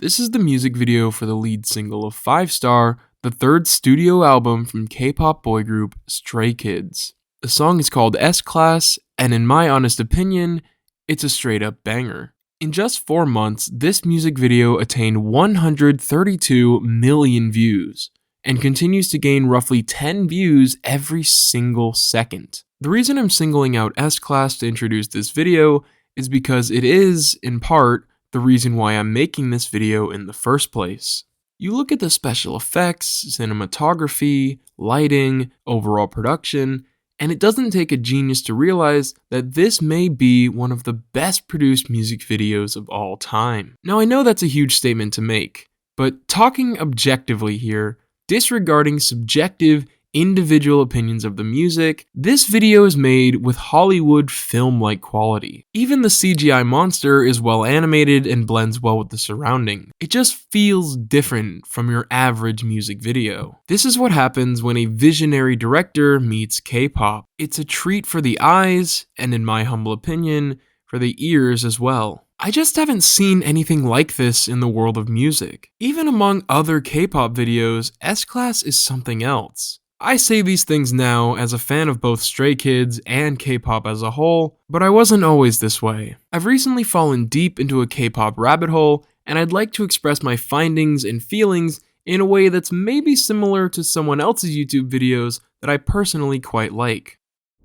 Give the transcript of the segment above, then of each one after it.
This is the music video for the lead single of Five Star, the third studio album from K-pop boy group Stray Kids. The song is called S-Class, and in my honest opinion, it's a straight up banger. In just 4 months, this music video attained 132 million views, and continues to gain roughly 10 views every single second. The reason I'm singling out S-Class to introduce this video is because it is, in part, the reason why I'm making this video in the first place. You look at the special effects, cinematography, lighting, overall production, and it doesn't take a genius to realize that this may be one of the best produced music videos of all time. Now I know that's a huge statement to make, but talking objectively here, disregarding subjective, individual opinions of the music, this video is made with Hollywood film-like quality. Even the CGI monster is well animated and blends well with the surrounding. It just feels different from your average music video. This is what happens when a visionary director meets K-pop. It's a treat for the eyes, and in my humble opinion, for the ears as well. I just haven't seen anything like this in the world of music. Even among other K-pop videos, S-Class is something else. I say these things now as a fan of both Stray Kids and K-pop as a whole, but I wasn't always this way. I've recently fallen deep into a K-pop rabbit hole, and I'd like to express my findings and feelings in a way that's maybe similar to someone else's YouTube videos that I personally quite like.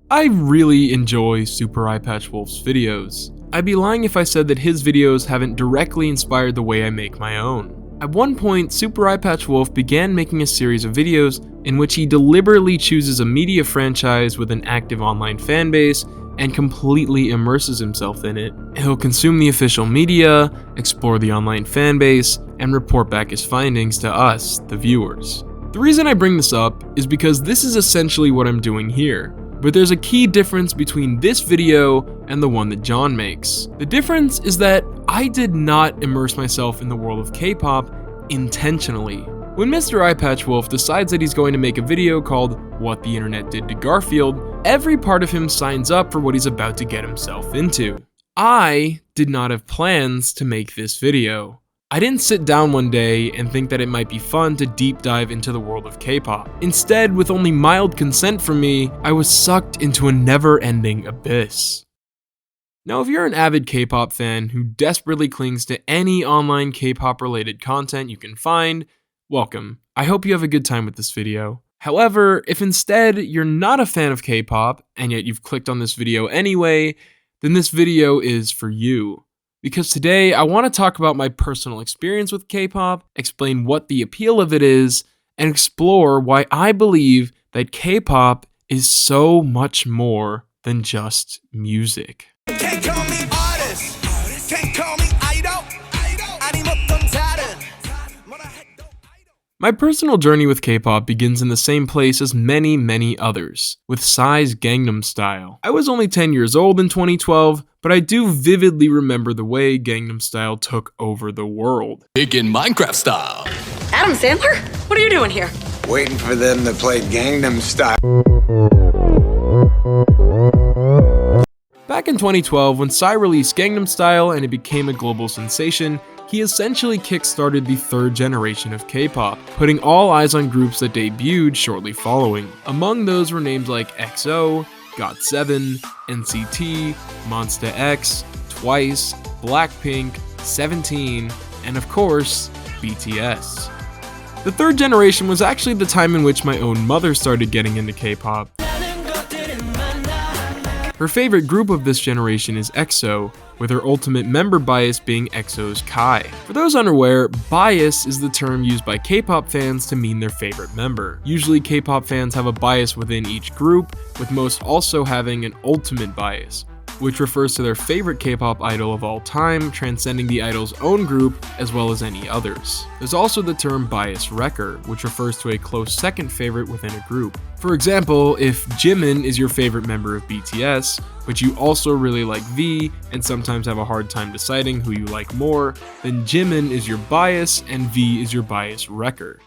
I really enjoy Super Eyepatch Wolf's videos. I'd be lying if I said that his videos haven't directly inspired the way I make my own. At one point, Super Eyepatch Wolf began making a series of videos in which he deliberately chooses a media franchise with an active online fanbase and completely immerses himself in it. He'll consume the official media, explore the online fanbase, and report back his findings to us, the viewers. The reason I bring this up is because this is essentially what I'm doing here. But there's a key difference between this video and the one that John makes. The difference is that I did not immerse myself in the world of K-pop intentionally. When Mr. Eyepatch Wolf decides that he's going to make a video called What the Internet Did to Garfield, every part of him signs up for what he's about to get himself into. I did not have plans to make this video. I didn't sit down one day and think that it might be fun to deep dive into the world of K-pop. Instead, with only mild consent from me, I was sucked into a never-ending abyss. Now, if you're an avid K-pop fan who desperately clings to any online K-pop related content you can find, welcome. I hope you have a good time with this video. However, if instead you're not a fan of K-pop, and yet you've clicked on this video anyway, then this video is for you. Because today, I want to talk about my personal experience with K-pop, explain what the appeal of it is, and explore why I believe that K-pop is so much more than just music. Can't call me artist, can't call me idol. 아니면 다른. My personal journey with K-pop begins in the same place as many others, with Psy's Gangnam Style. I was only 10 years old in 2012, but I do vividly remember the way Gangnam Style took over the world. Big in Minecraft style. Adam Sandler? What are you doing here? Waiting for them to play Gangnam Style. Back in 2012, when Psy released Gangnam Style and it became a global sensation, he essentially kickstarted the third generation of K-pop, putting all eyes on groups that debuted shortly following. Among those were names like EXO, GOT7, NCT, Monsta X, Twice, Blackpink, 17, and of course, BTS. The third generation was actually the time in which my own mother started getting into K-pop. Her favorite group of this generation is EXO, with her ultimate member bias being EXO's Kai. For those unaware, bias is the term used by K-pop fans to mean their favorite member. Usually K-pop fans have a bias within each group, with most also having an ultimate bias, which refers to their favorite K-pop idol of all time, transcending the idol's own group as well as any others. There's also the term bias wrecker, which refers to a close second favorite within a group. For example, if Jimin is your favorite member of BTS, but you also really like V and sometimes have a hard time deciding who you like more, then Jimin is your bias and V is your bias wrecker.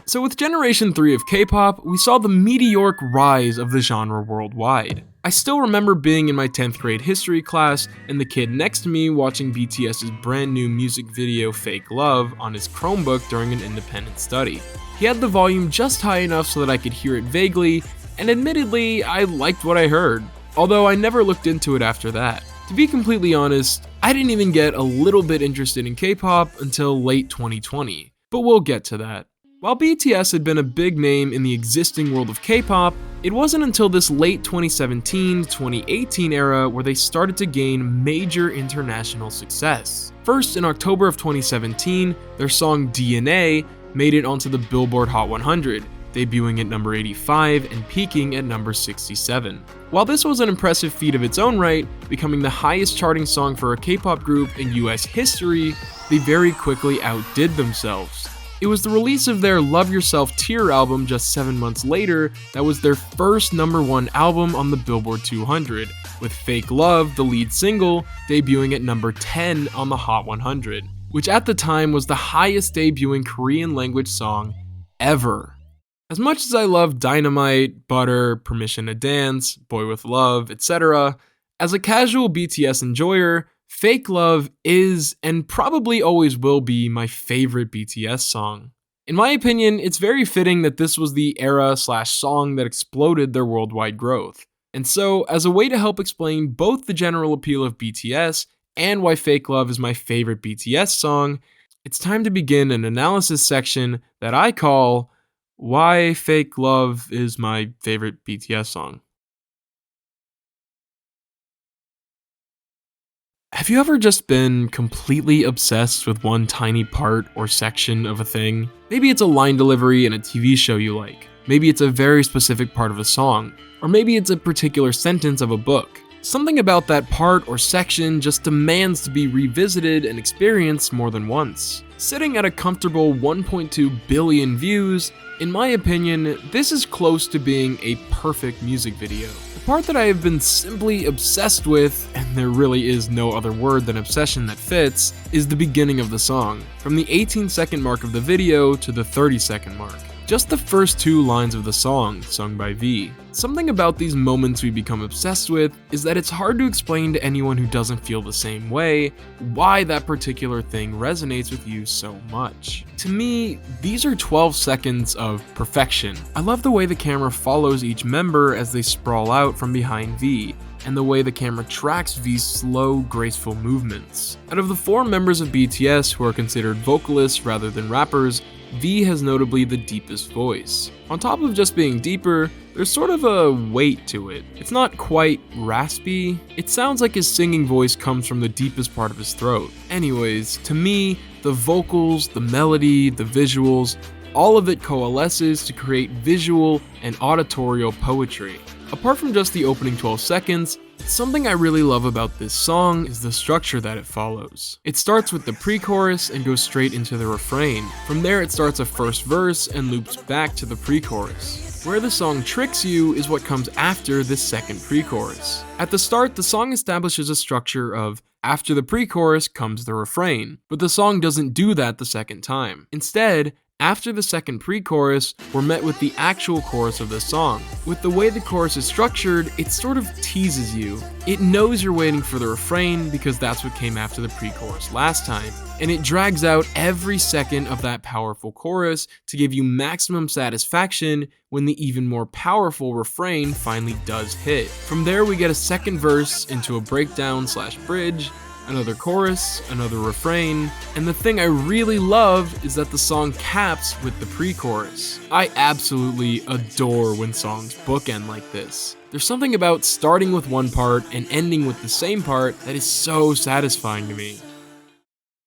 So with Generation 3 of K-pop, we saw the meteoric rise of the genre worldwide. I still remember being in my 10th grade history class and the kid next to me watching BTS's brand new music video Fake Love on his Chromebook during an independent study. He had the volume just high enough so that I could hear it vaguely, and admittedly, I liked what I heard, although I never looked into it after that. To be completely honest, I didn't even get a little bit interested in K-pop until late 2020, but we'll get to that. While BTS had been a big name in the existing world of K-pop, it wasn't until this late 2017-2018 era where they started to gain major international success. First, in October of 2017, their song DNA made it onto the Billboard Hot 100, debuting at number 85 and peaking at number 67. While this was an impressive feat of its own right, becoming the highest charting song for a K-pop group in US history, they very quickly outdid themselves. It was the release of their Love Yourself Tear album just 7 months later that was their first #1 album on the Billboard 200, with Fake Love, the lead single, debuting at number 10 on the Hot 100, which at the time was the highest debuting Korean language song ever. As much as I love Dynamite, Butter, Permission to Dance, Boy With Love, etc., as a casual BTS enjoyer, Fake Love is, and probably always will be, my favorite BTS song. In my opinion, it's very fitting that this was the era/song that exploded their worldwide growth. And so, as a way to help explain both the general appeal of BTS and why Fake Love is my favorite BTS song, it's time to begin an analysis section that I call Why Fake Love is My Favorite BTS Song. Have you ever just been completely obsessed with one tiny part or section of a thing? Maybe it's a line delivery in a TV show you like. Maybe it's a very specific part of a song. Or maybe it's a particular sentence of a book. Something about that part or section just demands to be revisited and experienced more than once. Sitting at a comfortable 1.2 billion views, in my opinion, this is close to being a perfect music video. The part that I have been simply obsessed with, and there really is no other word than obsession that fits, is the beginning of the song, from the 18-second mark of the video to the 30-second mark. Just the first 2 lines of the song, sung by V. Something about these moments we become obsessed with is that it's hard to explain to anyone who doesn't feel the same way why that particular thing resonates with you so much. To me, these are 12 seconds of perfection. I love the way the camera follows each member as they sprawl out from behind V, and the way the camera tracks V's slow, graceful movements. Out of the 4 members of BTS who are considered vocalists rather than rappers, V has notably the deepest voice. On top of just being deeper, there's sort of a weight to it. It's not quite raspy. It sounds like his singing voice comes from the deepest part of his throat. Anyways, to me, the vocals, the melody, the visuals, all of it coalesces to create visual and auditorial poetry. Apart from just the opening 12 seconds, something I really love about this song is the structure that it follows. It starts with the pre-chorus and goes straight into the refrain. From there it starts a first verse and loops back to the pre-chorus. Where the song tricks you is what comes after this second pre-chorus. At the start, the song establishes a structure of after the pre-chorus comes the refrain, but the song doesn't do that the second time. Instead, after the second pre-chorus, we're met with the actual chorus of the song. With the way the chorus is structured, it sort of teases you. It knows you're waiting for the refrain because that's what came after the pre-chorus last time, and it drags out every second of that powerful chorus to give you maximum satisfaction when the even more powerful refrain finally does hit. From there, we get a second verse into a breakdown/bridge, another chorus, another refrain, and the thing I really love is that the song caps with the pre-chorus. I absolutely adore when songs bookend like this. There's something about starting with one part and ending with the same part that is so satisfying to me.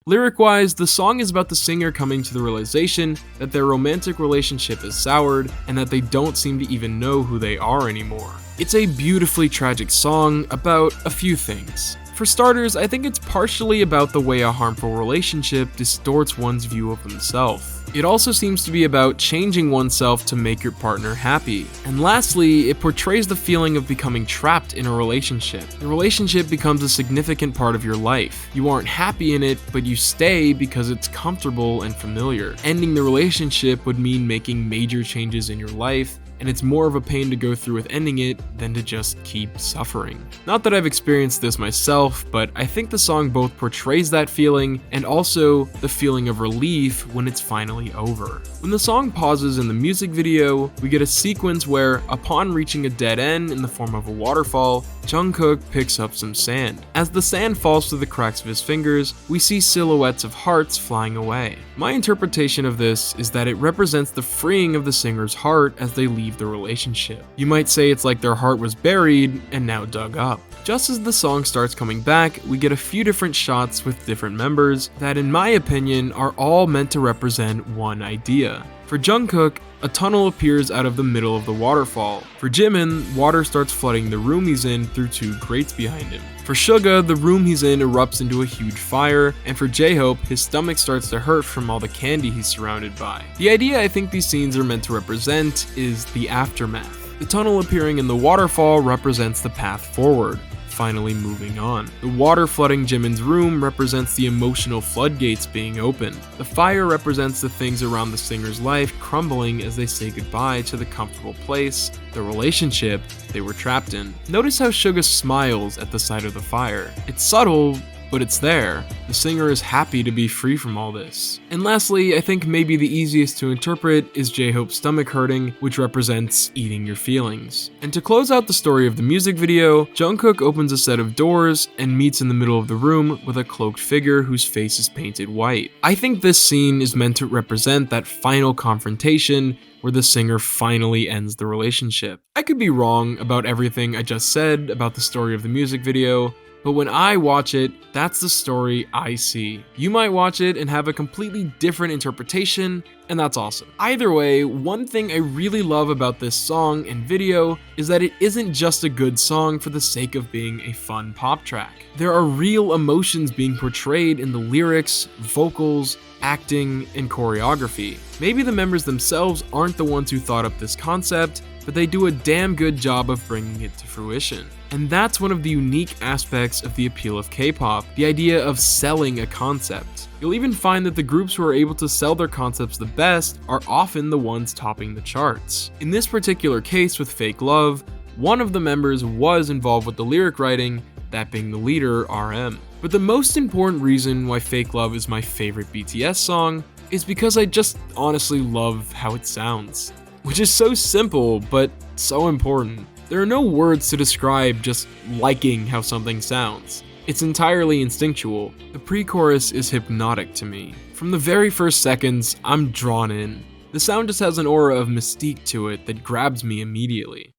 Lyric-wise, the song is about the singer coming to the realization that their romantic relationship is soured and that they don't seem to even know who they are anymore. It's a beautifully tragic song about a few things. For starters, I think it's partially about the way a harmful relationship distorts one's view of himself. It also seems to be about changing oneself to make your partner happy. And lastly, it portrays the feeling of becoming trapped in a relationship. The relationship becomes a significant part of your life. You aren't happy in it, but you stay because it's comfortable and familiar. Ending the relationship would mean making major changes in your life, and it's more of a pain to go through with ending it than to just keep suffering. Not that I've experienced this myself, but I think the song both portrays that feeling and also the feeling of relief when it's finally over. When the song pauses in the music video, we get a sequence where, upon reaching a dead end in the form of a waterfall, Jungkook picks up some sand. As the sand falls through the cracks of his fingers, we see silhouettes of hearts flying away. My interpretation of this is that it represents the freeing of the singer's heart as they leave the relationship. You might say it's like their heart was buried and now dug up. Just as the song starts coming back, we get a few different shots with different members that, in my opinion, are all meant to represent one idea. For Jungkook, a tunnel appears out of the middle of the waterfall. For Jimin, water starts flooding the room he's in through two grates behind him. For Suga, the room he's in erupts into a huge fire, and for J-Hope, his stomach starts to hurt from all the candy he's surrounded by. The idea I think these scenes are meant to represent is the aftermath. The tunnel appearing in the waterfall represents the path forward, finally moving on. The water flooding Jimin's room represents the emotional floodgates being opened. The fire represents the things around the singer's life crumbling as they say goodbye to the comfortable place, the relationship they were trapped in. Notice how Suga smiles at the sight of the fire. It's subtle, but it's there. The singer is happy to be free from all this. And lastly, I think maybe the easiest to interpret is J-Hope's stomach hurting, which represents eating your feelings. And to close out the story of the music video, Jungkook opens a set of doors and meets in the middle of the room with a cloaked figure whose face is painted white. I think this scene is meant to represent that final confrontation where the singer finally ends the relationship. I could be wrong about everything I just said about the story of the music video, but when I watch it, that's the story I see. You might watch it and have a completely different interpretation, and that's awesome. Either way, one thing I really love about this song and video is that it isn't just a good song for the sake of being a fun pop track. There are real emotions being portrayed in the lyrics, vocals, acting, and choreography. Maybe the members themselves aren't the ones who thought up this concept, but they do a damn good job of bringing it to fruition. And that's one of the unique aspects of the appeal of K-pop, the idea of selling a concept. You'll even find that the groups who are able to sell their concepts the best are often the ones topping the charts. In this particular case with Fake Love, one of the members was involved with the lyric writing, that being the leader, RM. But the most important reason why Fake Love is my favorite BTS song is because I just honestly love how it sounds. Which is so simple, but so important. There are no words to describe just liking how something sounds. It's entirely instinctual. The pre-chorus is hypnotic to me. From the very first seconds, I'm drawn in. The sound just has an aura of mystique to it that grabs me immediately.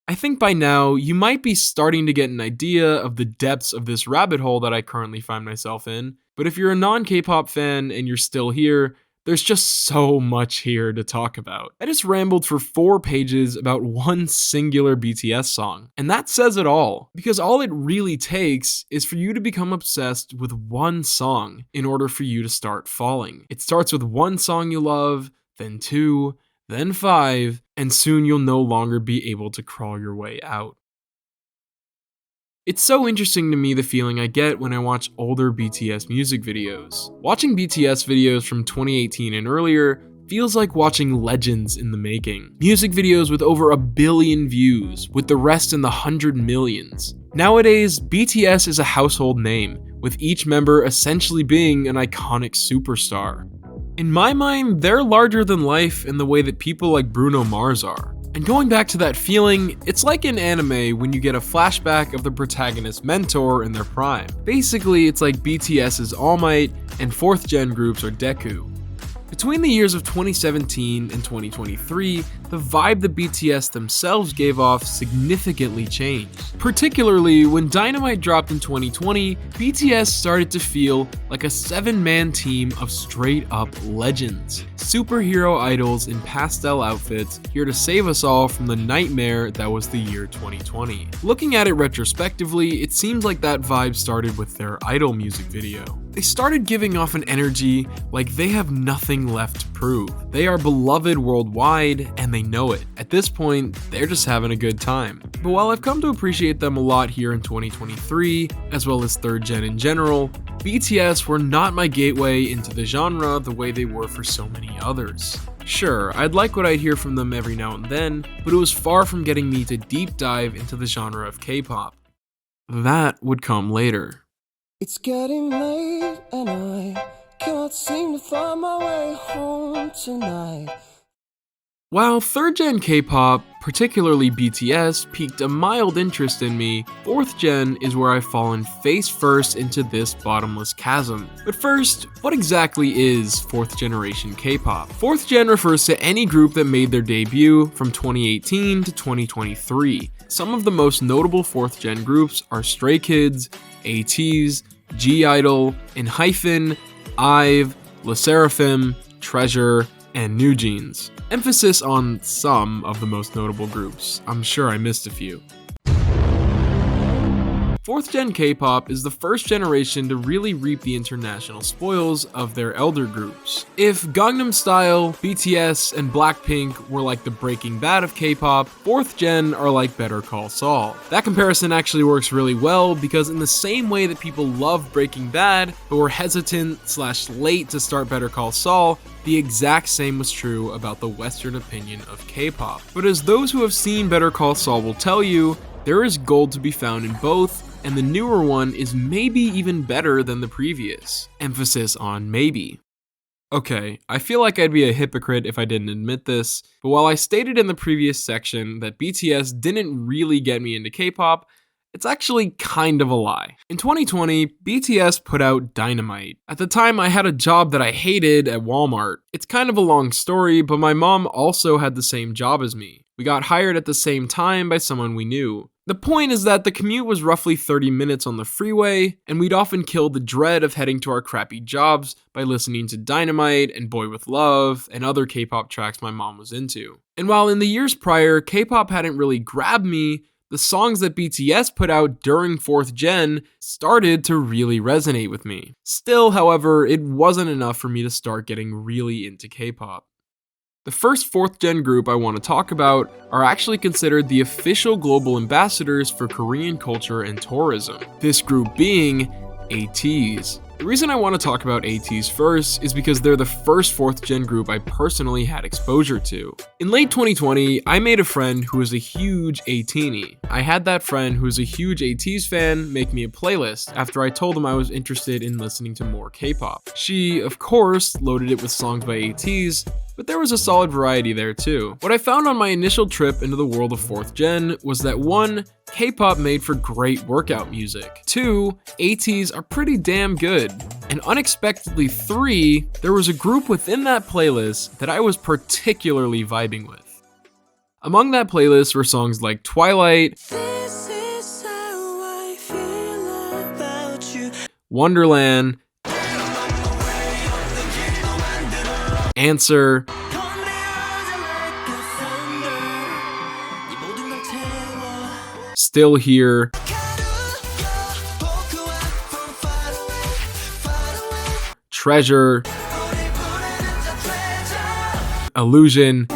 I think by now, you might be starting to get an idea of the depths of this rabbit hole that I currently find myself in, but if you're a non-K-pop fan and you're still here, there's just so much here to talk about. I just rambled for 4 pages about one singular BTS song, and that says it all, because all it really takes is for you to become obsessed with one song in order for you to start falling. It starts with one song you love, then 2, then 5, and soon you'll no longer be able to crawl your way out. It's so interesting to me the feeling I get when I watch older BTS music videos. Watching BTS videos from 2018 and earlier feels like watching legends in the making. Music videos with over 1 billion views, with the rest in the 100 millions. Nowadays, BTS is a household name, with each member essentially being an iconic superstar. In my mind, they're larger than life in the way that people like Bruno Mars are. And going back to that feeling, it's like in anime when you get a flashback of the protagonist's mentor in their prime. Basically, it's like BTS's All Might and 4th gen groups are Deku. Between the years of 2017 and 2023, the vibe the BTS themselves gave off significantly changed. Particularly when Dynamite dropped in 2020, BTS started to feel like a 7-man team of straight up legends. Superhero idols in pastel outfits here to save us all from the nightmare that was the year 2020. Looking at it retrospectively, it seems like that vibe started with their Idol music video. They started giving off an energy like they have nothing left to prove. They are beloved worldwide and they know it. At this point, they're just having a good time. But while I've come to appreciate them a lot here in 2023, as well as 3rd Gen in general, BTS were not my gateway into the genre the way they were for so many others. Sure, I'd like what I'd hear from them every now and then, but it was far from getting me to deep dive into the genre of K-pop. That would come later. It's getting late and I cannot seem to find my way home tonight. While 3rd Gen K-pop, particularly BTS, piqued a mild interest in me, 4th Gen is where I've fallen face first into this bottomless chasm. But first, what exactly is 4th generation K-pop? 4th Gen refers to any group that made their debut from 2018 to 2023. Some of the most notable 4th Gen groups are Stray Kids, ATEEZ, G-Idol, ENHYPEN, IVE, LE SSERAFIM, Treasure, and NewJeans. Emphasis on some of the most notable groups. I'm sure I missed a few. 4th Gen K-pop is the first generation to really reap the international spoils of their elder groups. If Gangnam Style, BTS, and Blackpink were like the Breaking Bad of K-pop, 4th Gen are like Better Call Saul. That comparison actually works really well because in the same way that people love Breaking Bad but were hesitant/late to start Better Call Saul, the exact same was true about the Western opinion of K-pop. But as those who have seen Better Call Saul will tell you, there is gold to be found in both, and the newer one is maybe even better than the previous. Emphasis on maybe. Okay, I feel like I'd be a hypocrite if I didn't admit this, but while I stated in the previous section that BTS didn't really get me into K-pop, it's actually kind of a lie. In 2020, BTS put out Dynamite. At the time, I had a job that I hated at Walmart. It's kind of a long story, but my mom also had the same job as me. We got hired at the same time by someone we knew. The point is that the commute was roughly 30 minutes on the freeway, and we'd often kill the dread of heading to our crappy jobs by listening to Dynamite and Boy With Love and other K-pop tracks my mom was into. And while in the years prior, K-pop hadn't really grabbed me, the songs that BTS put out during 4th Gen started to really resonate with me. Still, however, it wasn't enough for me to start getting really into K-pop. The first 4th Gen group I want to talk about are actually considered the official global ambassadors for Korean culture and tourism, this group being ATEEZ. The reason I want to talk about ATEEZ first is because they're the first 4th Gen group I personally had exposure to. In late 2020, I made a friend who was a huge ATEEZ. I had that friend who was a huge ATEEZ fan make me a playlist after I told him I was interested in listening to more K-pop. She, of course, loaded it with songs by ATEEZ, but there was a solid variety there too. What I found on my initial trip into the world of 4th Gen was that 1, K-pop made for great workout music. 2, ATEEZ are pretty damn good. And unexpectedly 3, there was a group within that playlist that I was particularly vibing with. Among that playlist were songs like Twilight, This is how I feel about you. Wonderland, Answer, Still Here, Treasure, Illusion,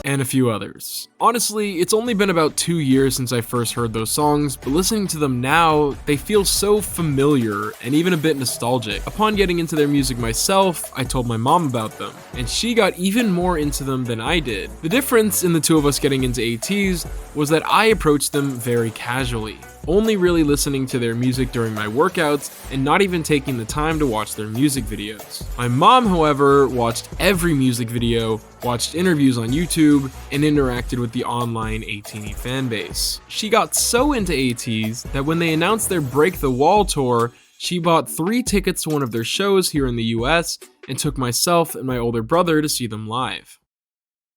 and a few others. Honestly, it's only been about 2 years since I first heard those songs, but listening to them now, they feel so familiar and even a bit nostalgic. Upon getting into their music myself, I told my mom about them, and she got even more into them than I did. The difference in the two of us getting into ATEEZ was that I approached them very casually, only really listening to their music during my workouts and not even taking the time to watch their music videos. My mom, however, watched every music video, watched interviews on YouTube, and interacted with the online ATEEZ fanbase. She got so into ATEEZ that when they announced their Break the Wall tour, She bought 3 tickets to one of their shows here in the US and took myself and my older brother to see them live.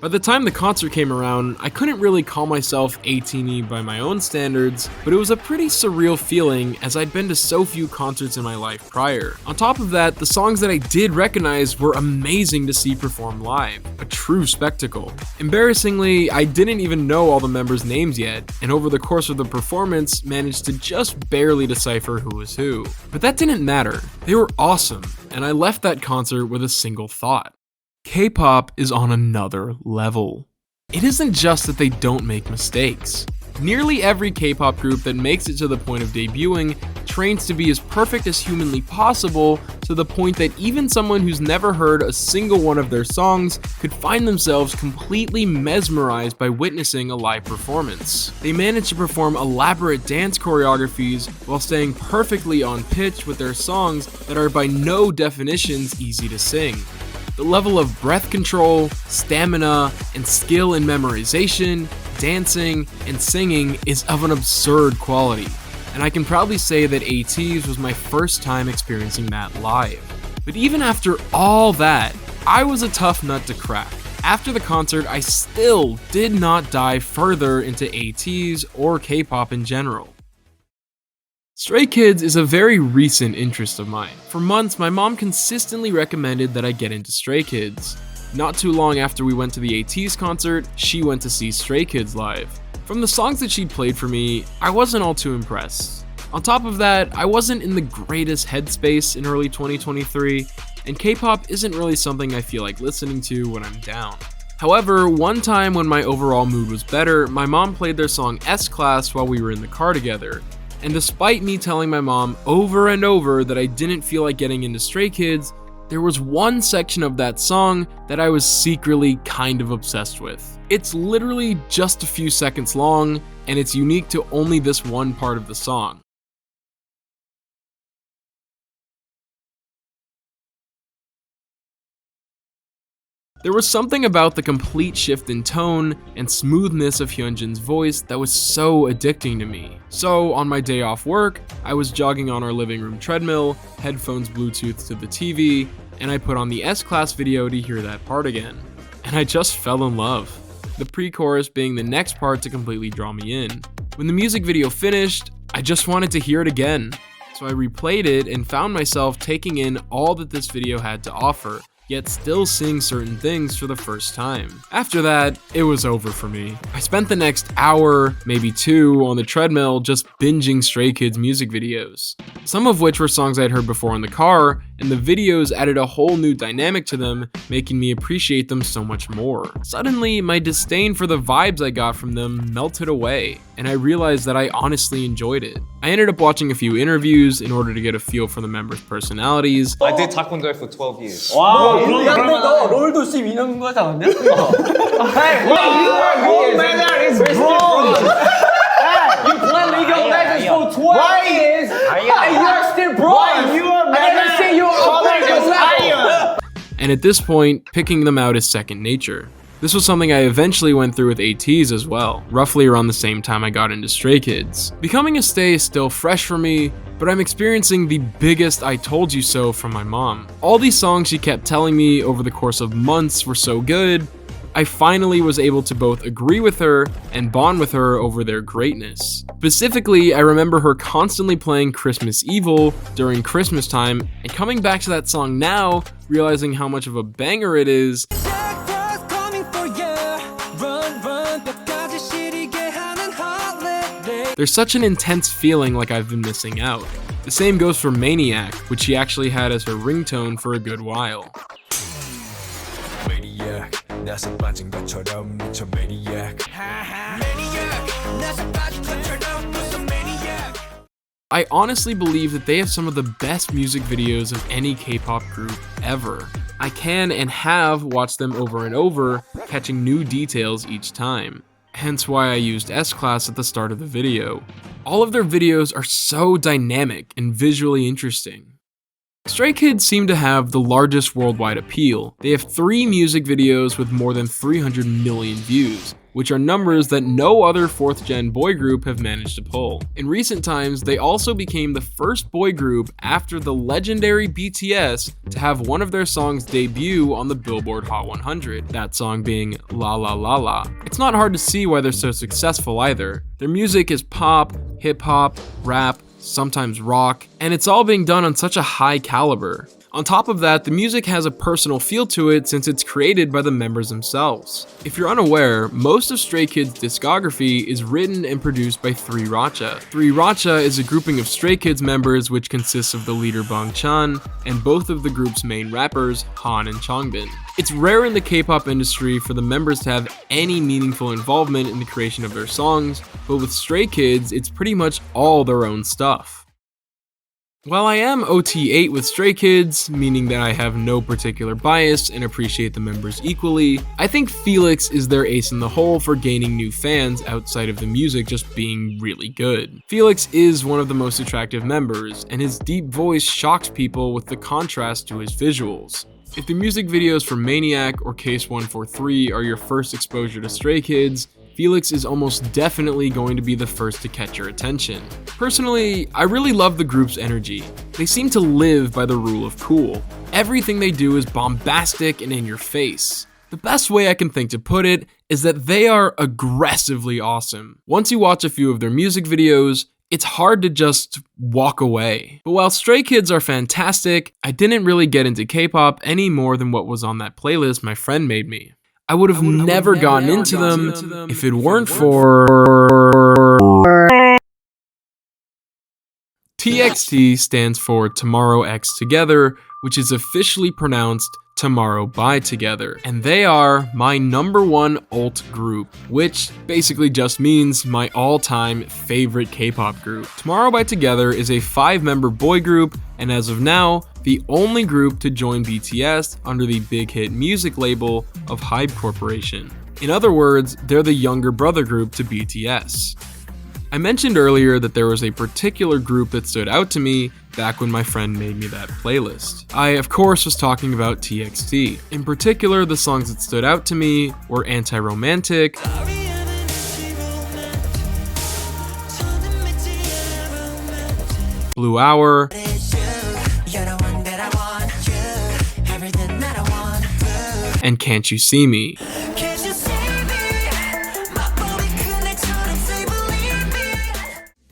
By the time the concert came around, I couldn't really call myself 18-y by my own standards, but it was a pretty surreal feeling as I'd been to so few concerts in my life prior. On top of that, the songs that I did recognize were amazing to see perform live, a true spectacle. Embarrassingly, I didn't even know all the members' names yet, and over the course of the performance, managed to just barely decipher who was who. But that didn't matter, they were awesome, and I left that concert with a single thought. K-pop is on another level. It isn't just that they don't make mistakes. Nearly every K-pop group that makes it to the point of debuting trains to be as perfect as humanly possible, to the point that even someone who's never heard a single one of their songs could find themselves completely mesmerized by witnessing a live performance. They manage to perform elaborate dance choreographies while staying perfectly on pitch with their songs that are by no definitions easy to sing. The level of breath control, stamina, and skill in memorization, dancing, and singing is of an absurd quality, and I can proudly say that ATEEZ was my first time experiencing that live. But even after all that, I was a tough nut to crack. After the concert, I still did not dive further into ATEEZ or K-pop in general. Stray Kids is a very recent interest of mine. For months, my mom consistently recommended that I get into Stray Kids. Not too long after we went to the ATEEZ concert, she went to see Stray Kids live. From the songs that she'd played for me, I wasn't all too impressed. On top of that, I wasn't in the greatest headspace in early 2023, and K-pop isn't really something I feel like listening to when I'm down. However, one time when my overall mood was better, my mom played their song S-Class while we were in the car together. And despite me telling my mom over and over that I didn't feel like getting into Stray Kids, there was one section of that song that I was secretly kind of obsessed with. It's literally just a few seconds long, and it's unique to only this one part of the song. There was something about the complete shift in tone and smoothness of Hyunjin's voice that was so addicting to me. So on my day off work, I was jogging on our living room treadmill, headphones Bluetooth to the TV, and I put on the S-Class video to hear that part again. And I just fell in love. The pre-chorus being the next part to completely draw me in. When the music video finished, I just wanted to hear it again. So I replayed it and found myself taking in all that this video had to offer, yet still seeing certain things for the first time. After that, it was over for me. I spent the next hour, maybe 2, on the treadmill just binging Stray Kids music videos. Some of which were songs I'd heard before in the car, and the videos added a whole new dynamic to them, making me appreciate them so much more. Suddenly, my disdain for the vibes I got from them melted away, and I realized that I honestly enjoyed it. I ended up watching a few interviews in order to get a feel for the members' personalities. I did Taekwondo for 12 years. 와, 그런데 너 롤도 12년 거지 않냐? Hey, gold medal is bronze. You play League of Legends for 12 years, and you're still bronze. I never see you level. And at this point, picking them out is second nature. This was something I eventually went through with ATEEZ as well, roughly around the same time I got into Stray Kids. Becoming a stay is still fresh for me, but I'm experiencing the biggest I told you so from my mom. All these songs she kept telling me over the course of months were so good, I finally was able to both agree with her and bond with her over their greatness. Specifically, I remember her constantly playing Christmas Evil during Christmas time, and coming back to that song now, realizing how much of a banger it is, there's such an intense feeling like I've been missing out. The same goes for Maniac, which she actually had as her ringtone for a good while. I honestly believe that they have some of the best music videos of any K-pop group ever. I can and have watched them over and over, catching new details each time. Hence why I used S-Class at the start of the video. All of their videos are so dynamic and visually interesting. Stray Kids seem to have the largest worldwide appeal. They have 3 music videos with more than 300 million views, which are numbers that no other 4th gen boy group have managed to pull. In recent times, they also became the first boy group after the legendary BTS to have one of their songs debut on the Billboard Hot 100, that song being La La La La. It's not hard to see why they're so successful either. Their music is pop, hip-hop, rap, sometimes rock, and it's all being done on such a high caliber. On top of that, the music has a personal feel to it since it's created by the members themselves. If you're unaware, most of Stray Kids' discography is written and produced by 3RACHA. 3RACHA is a grouping of Stray Kids members which consists of the leader Bang Chan and both of the group's main rappers, Han and Changbin. It's rare in the K-pop industry for the members to have any meaningful involvement in the creation of their songs, but with Stray Kids, it's pretty much all their own stuff. While I am OT8 with Stray Kids, meaning that I have no particular bias and appreciate the members equally, I think Felix is their ace in the hole for gaining new fans outside of the music just being really good. Felix is one of the most attractive members, and his deep voice shocks people with the contrast to his visuals. If the music videos for Maniac or Case 143 are your first exposure to Stray Kids, Felix is almost definitely going to be the first to catch your attention. Personally, I really love the group's energy. They seem to live by the rule of cool. Everything they do is bombastic and in your face. The best way I can think to put it is that they are aggressively awesome. Once you watch a few of their music videos, it's hard to just walk away. But while Stray Kids are fantastic, I didn't really get into K-pop any more than what was on that playlist my friend made me. I would have never gotten into them if it weren't for... TXT stands for Tomorrow X Together, which is officially pronounced Tomorrow By Together, and they are my #1 alt group, which basically just means my all-time favorite K-pop group. Tomorrow By Together is a 5-member boy group, and as of now, the only group to join BTS under the big hit music label of Hybe Corporation. In other words, they're the younger brother group to BTS. I mentioned earlier that there was a particular group that stood out to me back when my friend made me that playlist. I, of course, was talking about TXT. In particular, the songs that stood out to me were Anti-Romantic, Blue Hour, and Can't You See Me.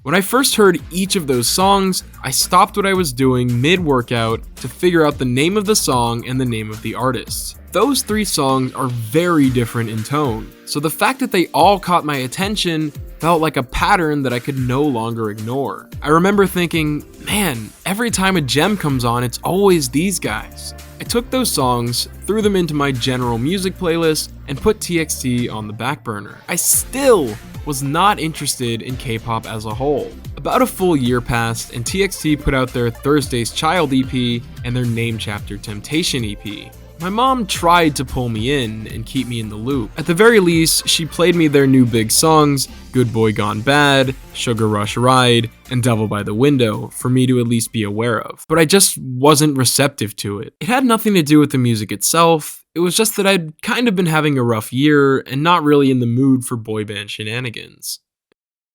When I first heard each of those songs, I stopped what I was doing mid-workout to figure out the name of the song and the name of the artist. Those 3 songs are very different in tone, so the fact that they all caught my attention felt like a pattern that I could no longer ignore. I remember thinking, man, every time a gem comes on, it's always these guys. I took those songs, threw them into my general music playlist, and put TXT on the back burner. I still was not interested in K-pop as a whole. About a full year passed, and TXT put out their Thursday's Child EP and their Name Chapter Temptation EP. My mom tried to pull me in and keep me in the loop. At the very least, she played me their new big songs, Good Boy Gone Bad, Sugar Rush Ride, and Devil by the Window, for me to at least be aware of. But I just wasn't receptive to it. It had nothing to do with the music itself. It was just that I'd kind of been having a rough year and not really in the mood for boy band shenanigans.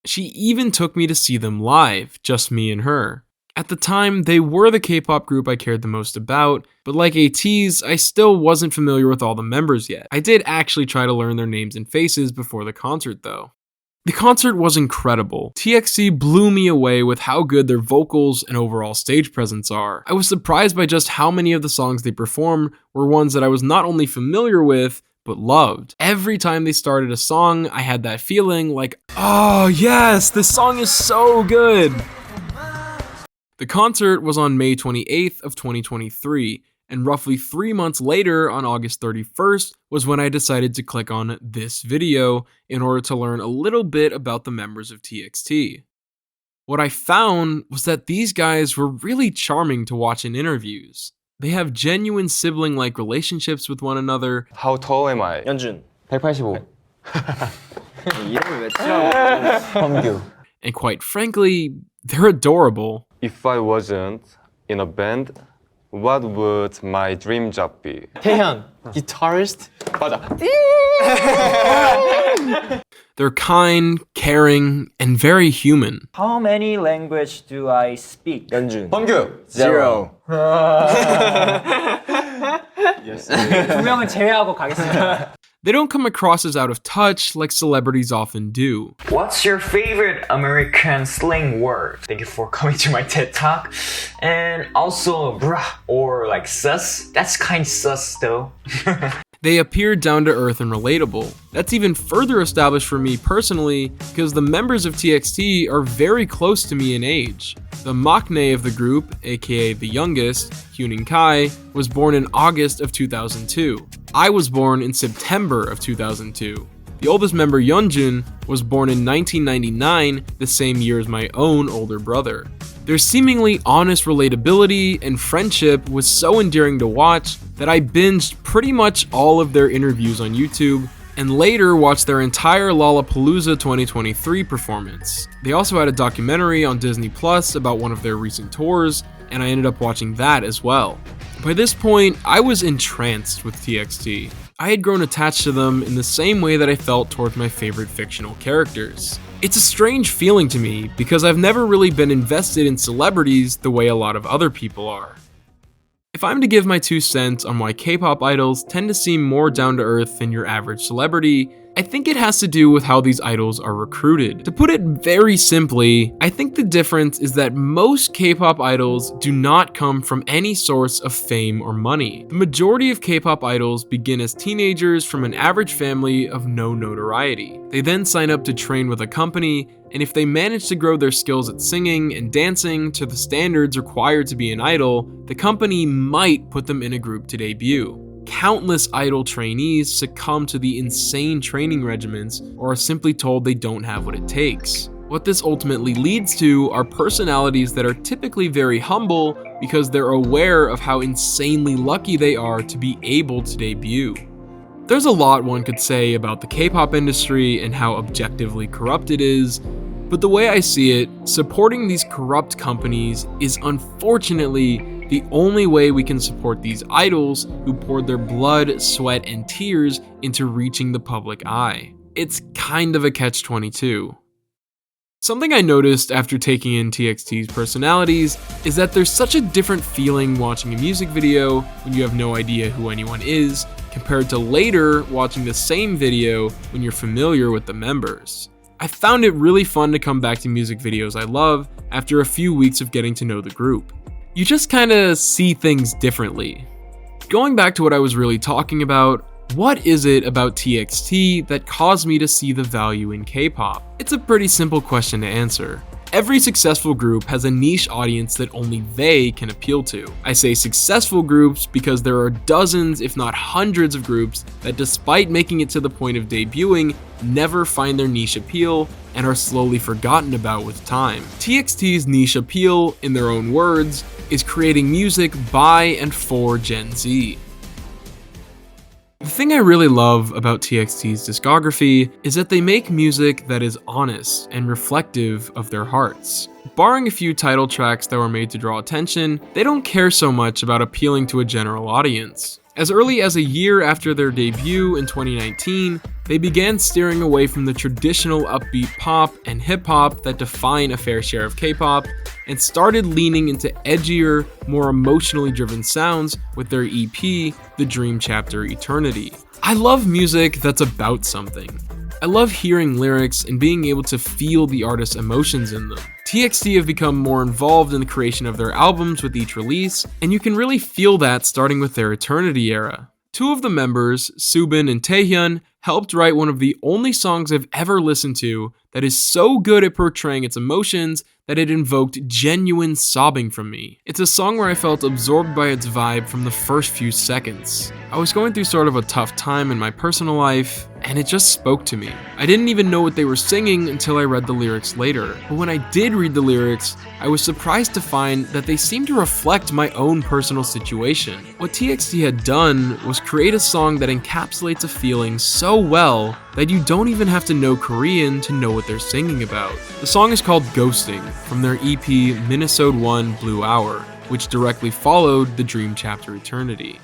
She even took me to see them live, just me and her. At the time, they were the K-pop group I cared the most about, but like ATEEZ, I still wasn't familiar with all the members yet. I did actually try to learn their names and faces before the concert though. The concert was incredible. TXT blew me away with how good their vocals and overall stage presence are. I was surprised by just how many of the songs they performed were ones that I was not only familiar with, but loved. Every time they started a song, I had that feeling like, oh yes, this song is so good. The concert was on May 28th of 2023, and roughly 3 months later, on August 31st, was when I decided to click on this video in order to learn a little bit about the members of TXT. What I found was that these guys were really charming to watch in interviews. They have genuine sibling-like relationships with one another. How tall am I? 연준 185. 이름을 왜 치라고 범규. And quite frankly, they're adorable. If I wasn't in a band, what would my dream job be? 태현, guitarist. 맞아. They're kind, caring, and very human. How many language do I speak? 연준. 범규. Zero. 두 명은 제외하고 가겠습니다. They don't come across as out of touch like celebrities often do. What's your favorite American slang word? Thank you for coming to my TED Talk. And also, bruh, or like sus. That's kind of sus though. They appear down to earth and relatable. That's even further established for me personally because the members of TXT are very close to me in age. The maknae of the group, aka the youngest, Hyunin Kai, was born in August of 2002. I was born in September of 2002. The oldest member, Yeonjun, was born in 1999, the same year as my own older brother. Their seemingly honest relatability and friendship was so endearing to watch that I binged pretty much all of their interviews on YouTube and later watched their entire Lollapalooza 2023 performance. They also had a documentary on Disney Plus about one of their recent tours, and I ended up watching that as well. By this point, I was entranced with TXT. I had grown attached to them in the same way that I felt towards my favorite fictional characters. It's a strange feeling to me because I've never really been invested in celebrities the way a lot of other people are. If I'm to give my 2 cents on why K-pop idols tend to seem more down to earth than your average celebrity, I think it has to do with how these idols are recruited. To put it very simply, I think the difference is that most K-pop idols do not come from any source of fame or money. The majority of K-pop idols begin as teenagers from an average family of no notoriety. They then sign up to train with a company, and if they manage to grow their skills at singing and dancing to the standards required to be an idol, the company might put them in a group to debut. Countless idol trainees succumb to the insane training regimens or are simply told they don't have what it takes. What this ultimately leads to are personalities that are typically very humble because they're aware of how insanely lucky they are to be able to debut. There's a lot one could say about the K-pop industry and how objectively corrupt it is, but the way I see it, supporting these corrupt companies is unfortunately the only way we can support these idols who poured their blood, sweat, and tears into reaching the public eye. It's kind of a catch-22. Something I noticed after taking in TXT's personalities is that there's such a different feeling watching a music video when you have no idea who anyone is, compared to later watching the same video when you're familiar with the members. I found it really fun to come back to music videos I love after a few weeks of getting to know the group. You just kinda see things differently. Going back to what I was really talking about, what is it about TXT that caused me to see the value in K-pop? It's a pretty simple question to answer. Every successful group has a niche audience that only they can appeal to. I say successful groups because there are dozens, if not hundreds of groups that despite making it to the point of debuting, never find their niche appeal and are slowly forgotten about with time. TXT's niche appeal, in their own words, is creating music by and for Gen Z. The thing I really love about TXT's discography is that they make music that is honest and reflective of their hearts. Barring a few title tracks that were made to draw attention, they don't care so much about appealing to a general audience. As early as a year after their debut in 2019, they began steering away from the traditional upbeat pop and hip-hop that define a fair share of K-pop and started leaning into edgier, more emotionally driven sounds with their EP, The Dream Chapter Eternity. I love music that's about something. I love hearing lyrics and being able to feel the artist's emotions in them. TXT have become more involved in the creation of their albums with each release, and you can really feel that starting with their Eternity era. Two of the members, Soobin and Taehyun, helped write one of the only songs I've ever listened to that is so good at portraying its emotions that it invoked genuine sobbing from me. It's a song where I felt absorbed by its vibe from the first few seconds. I was going through sort of a tough time in my personal life, and it just spoke to me. I didn't even know what they were singing until I read the lyrics later, but when I did read the lyrics, I was surprised to find that they seemed to reflect my own personal situation. What TXT had done was create a song that encapsulates a feeling so well that you don't even have to know Korean to know what they're singing about. The song is called Ghosting, from their EP Minnesota 1 Blue Hour. which directly followed the Dream Chapter Eternity.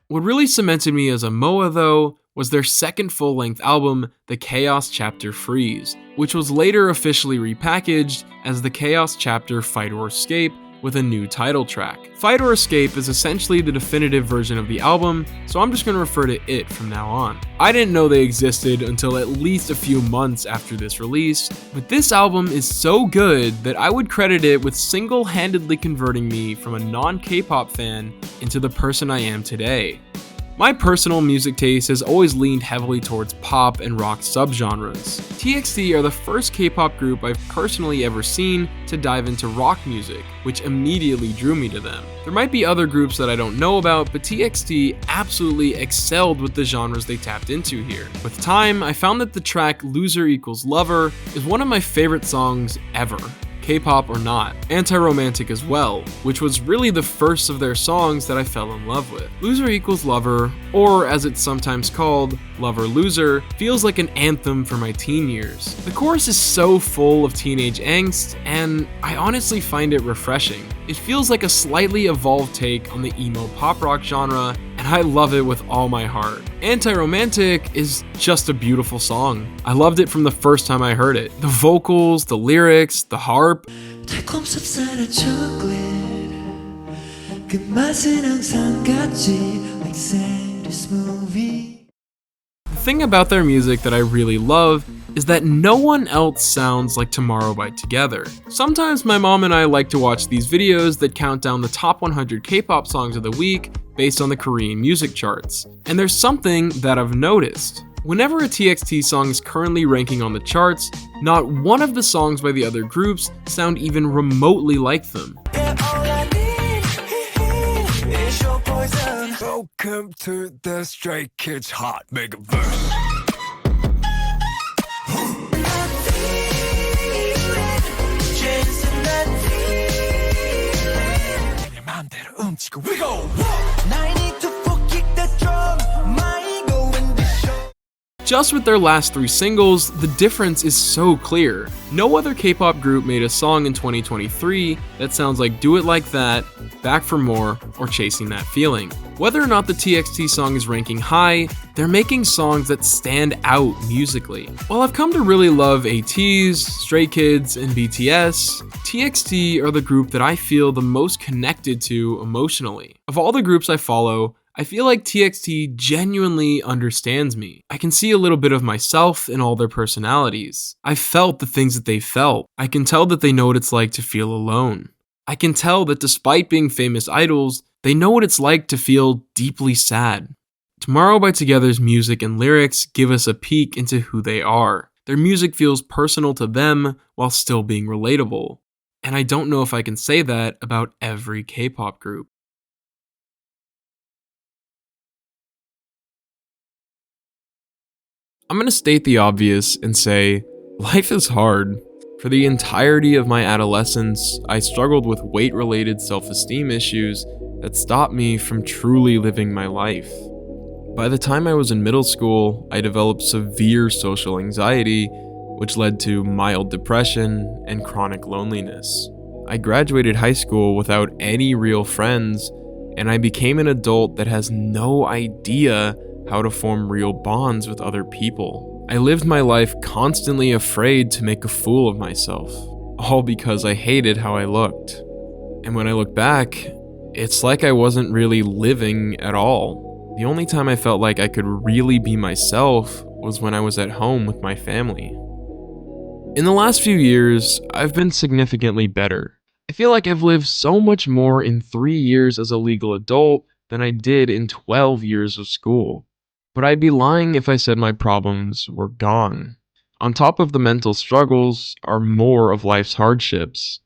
What really cemented me as a MOA, though, was their second full-length album, The Chaos Chapter Freeze, which was later officially repackaged as The Chaos Chapter Fight or Escape with a new title track. Fight or Escape is essentially the definitive version of the album, so I'm just going to refer to it from now on. I didn't know they existed until at least a few months after this release, but this album is so good that I would credit it with single-handedly converting me from a non-K-pop fan into the person I am today. My personal music taste has always leaned heavily towards pop and rock subgenres. TXT are the first K-pop group I've personally ever seen to dive into rock music, which immediately drew me to them. There might be other groups that I don't know about, but TXT absolutely excelled with the genres they tapped into here. With time, I found that the track Loser Equals Lover is one of my favorite songs ever. K-pop or not, Anti-Romantic as well, which was really the first of their songs that I fell in love with. Loser Equals Lover, or as it's sometimes called, Lover Loser, feels like an anthem for my teen years. The chorus is so full of teenage angst, and I honestly find it refreshing. It feels like a slightly evolved take on the emo pop rock genre, and I love it with all my heart. Anti-Romantic is just a beautiful song. I loved it from the first time I heard it. The vocals, the lyrics, the harp. 달콤 쌉쌀한 chocolate 그 맛은 항상 같지 like saddest movie. The thing about their music that I really love is that no one else sounds like Tomorrow by Together. Sometimes my mom and I like to watch these videos that count down the top 100 K-pop songs of the week based on the Korean music charts. And there's something that I've noticed. Whenever a TXT song is currently ranking on the charts, not one of the songs by the other groups sound even remotely like them. Welcome to the Stray Kids Hot Mega Verse. We go. Just with their last 3 singles, the difference is so clear. No other K-pop group made a song in 2023 that sounds like Do It Like That, Back for More, or Chasing That Feeling. Whether or not the TXT song is ranking high, they're making songs that stand out musically. While I've come to really love ATEEZ, Stray Kids, and BTS, TXT are the group that I feel the most connected to emotionally. Of all the groups I follow, I feel like TXT genuinely understands me. I can see a little bit of myself in all their personalities. I felt the things that they felt. I can tell that they know what it's like to feel alone. I can tell that despite being famous idols, they know what it's like to feel deeply sad. Tomorrow by Together's music and lyrics give us a peek into who they are. Their music feels personal to them while still being relatable. And I don't know if I can say that about every K-pop group. I'm going to state the obvious and say, life is hard. For the entirety of my adolescence, I struggled with weight-related self-esteem issues that stopped me from truly living my life. By the time I was in middle school, I developed severe social anxiety, which led to mild depression and chronic loneliness. I graduated high school without any real friends, and I became an adult that has no idea how to form real bonds with other people. I lived my life constantly afraid to make a fool of myself, all because I hated how I looked. And when I look back, it's like I wasn't really living at all. The only time I felt like I could really be myself was when I was at home with my family. In the last few years, I've been significantly better. I feel like I've lived so much more in 3 years as a legal adult than I did in 12 years of school. But I'd be lying if I said my problems were gone. On top of the mental struggles are more of life's hardships.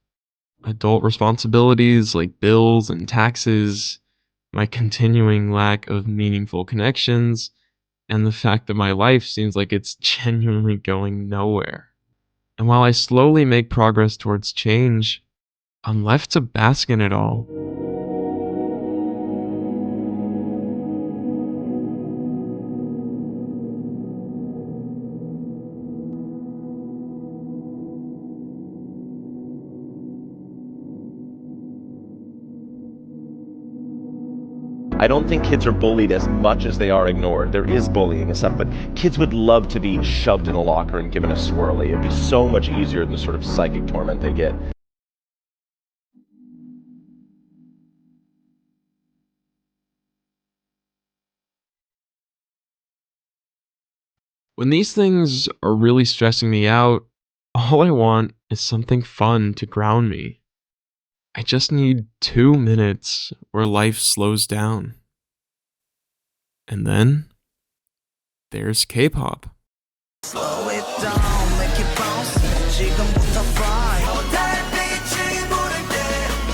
Adult responsibilities like bills and taxes, my continuing lack of meaningful connections, and the fact that my life seems like it's genuinely going nowhere. And while I slowly make progress towards change, I'm left to bask in it all. I don't think kids are bullied as much as they are ignored. There is bullying and stuff, but kids would love to be shoved in a locker and given a swirly. It'd be so much easier than the sort of psychic torment they get. When these things are really stressing me out, all I want is something fun to ground me. I just need 2 minutes where life slows down. And then there's K-pop. Slow it down, make it bounce. 지금부터 fly. 달빛이 부를 때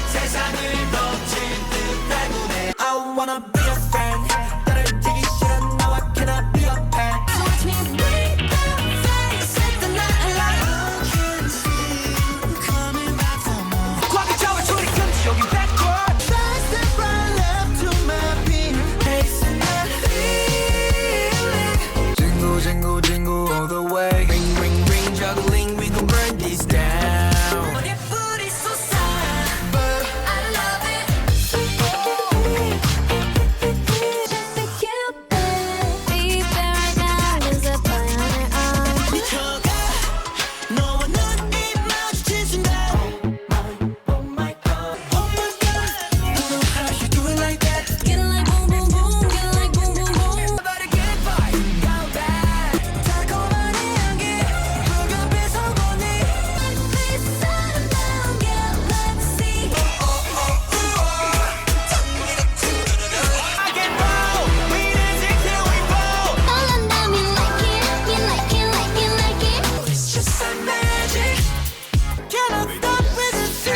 세상을 덮친 듯할 무대. I wanna be a friend. 나를 지기 싫어. No, I cannot be a pet. Watch me break the face. Set the night alight. I can see you coming back for more. 광기 잡아 줄이 금지 여기 backward. Fast step right left to my beat. Pacing that feeling. Jingle, jingle, jingle all the way. Ring, ring, ring, juggling. We gon' burn these down. But your booty's so sad, but I love it. 미쳐가 너와 눈이 마주친 순간. Oh my god, oh my god. Don't know how you do it like that. Get it like boom, boom, boom. Get it like boom, boom, boom. About to get vibe, go back. 달콤한 향기, 붉은 빛 성분이. This side down, yeah, let's see. I get roll, we dancing till we fall. It's just some magic. Cannot stop with the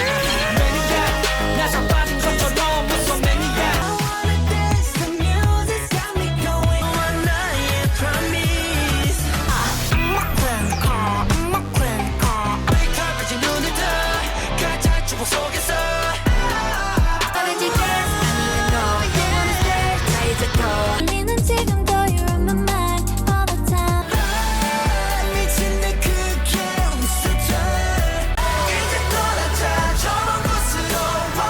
maniac. 나서 빠진 것처럼 무서운 maniac. I wanna dance, the music's got me going. One night promise. I'm a clan car, I'm a clan car. 내 칼같이 눈을 떠, 가짜 주복 속에서. Orange gas, I need to know. You wanna stay, 나 이제 또. 우리는 지금도 you're on my mind all the time. 미친 내 그게 웃어줘. 이제 떠나자 저런 곳으로 와.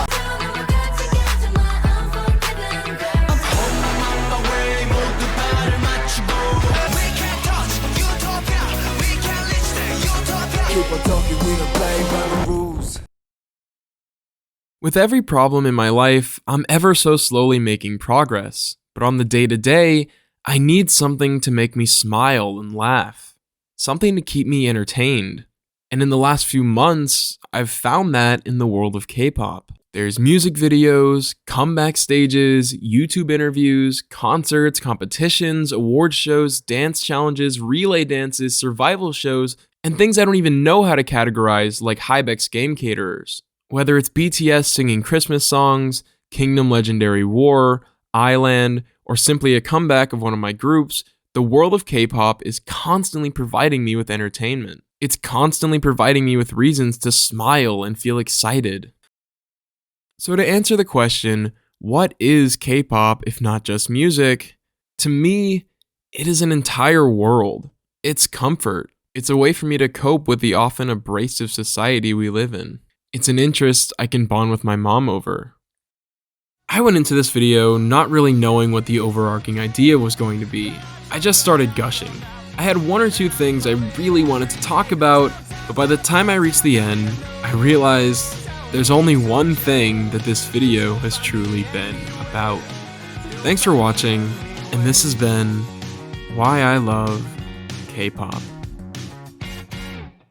I'm on my way 모두 발을 맞추고. We can't touch utopia. We can't reach the utopia. Keep on talking, we don't play by the rules. With every problem in my life, I'm ever so slowly making progress. But on the day-to-day, I need something to make me smile and laugh. Something to keep me entertained. And in the last few months, I've found that in the world of K-pop. There's music videos, comeback stages, YouTube interviews, concerts, competitions, award shows, dance challenges, relay dances, survival shows, and things I don't even know how to categorize like Hybex game caterers. Whether it's BTS singing Christmas songs, Kingdom Legendary War, Island, or simply a comeback of one of my groups, the world of K-pop is constantly providing me with entertainment. It's constantly providing me with reasons to smile and feel excited. So to answer the question, what is K-pop if not just music? To me, it is an entire world. It's comfort. It's a way for me to cope with the often abrasive society we live in. It's an interest I can bond with my mom over. I went into this video not really knowing what the overarching idea was going to be. I just started gushing. I had 1 or 2 things I really wanted to talk about, but by the time I reached the end, I realized there's only one thing that this video has truly been about. Thanks for watching, and this has been Why I Love K-Pop.